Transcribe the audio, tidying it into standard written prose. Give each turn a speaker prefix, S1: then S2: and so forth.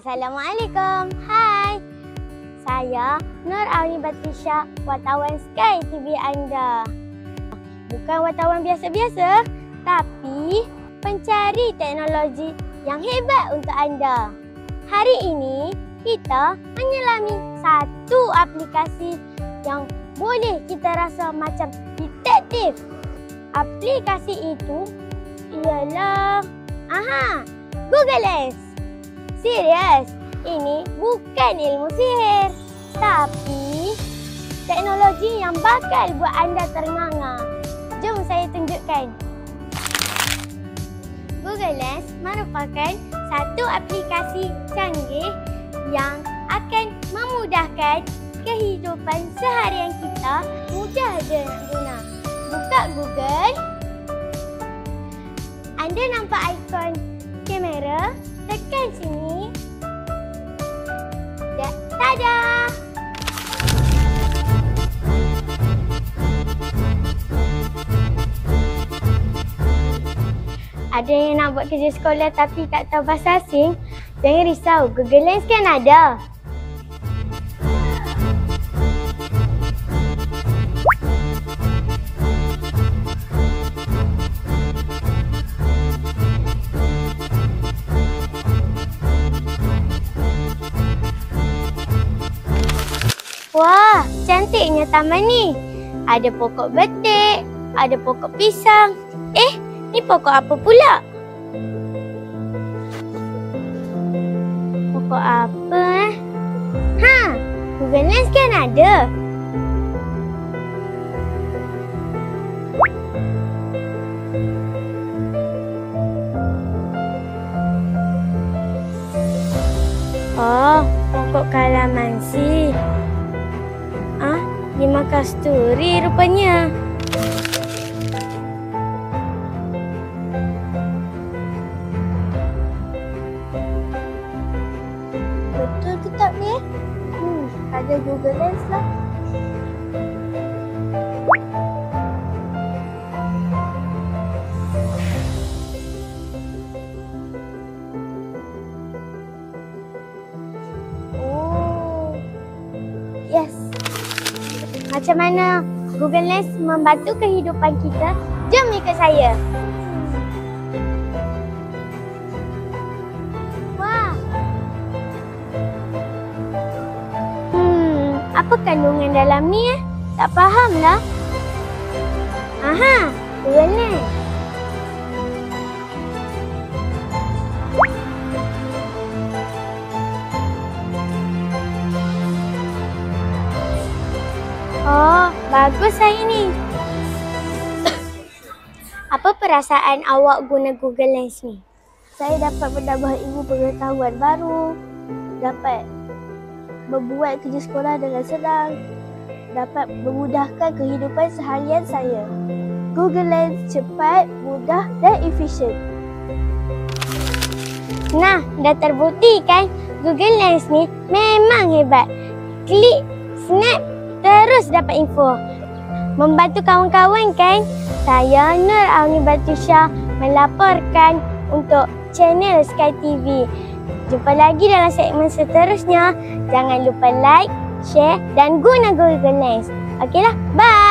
S1: Assalamualaikum. Hai. Saya Nur Auni Batrisya, wartawan Sky TV anda. Bukan wartawan biasa-biasa, tapi pencari teknologi yang hebat untuk anda. Hari ini kita menyelami satu aplikasi yang boleh kita rasa macam detektif. Aplikasi itu ialah Google Lens. Serius, ini bukan ilmu sihir, tapi teknologi yang bakal buat anda ternganga. Jom saya tunjukkan. Google Lens merupakan satu aplikasi canggih yang akan memudahkan kehidupan seharian kita. Mudah je nak guna. Buka Google. Anda nampak ikon kamera, tekan sini. Tada! Ada yang nak buat kerja sekolah tapi tak tahu bahasa asing? Jangan risau, Google Lens kan ada. Wah, cantiknya taman ni. Ada pokok betik, ada pokok pisang. Ni pokok apa pula? Pokok apa Google Lens kan ada. Oh, pokok kalamansi. Lima kasturi rupanya. Betul ke tak ni? Ada Google Lens lah. Yes. Macam mana Google Lens membantu kehidupan kita? Jom ikut saya. Wah. Apa kandungan dalam ni Tak fahamlah. Google Lens. Oh, baguslah ini. Apa perasaan awak guna Google Lens ni? Saya dapat menambah ilmu pengetahuan baru, dapat membuat kerja sekolah dengan senang, dapat memudahkan kehidupan seharian saya. Google Lens cepat, mudah dan efisien. Nah, dah terbukti kan? Google Lens ni memang hebat. Klik, snap, terus dapat info. Membantu kawan-kawan kan? Saya Nur Auni Batrisya melaporkan untuk channel Sky TV. Jumpa lagi dalam segmen seterusnya. Jangan lupa like, share dan guna Google Lens. Okeylah, bye!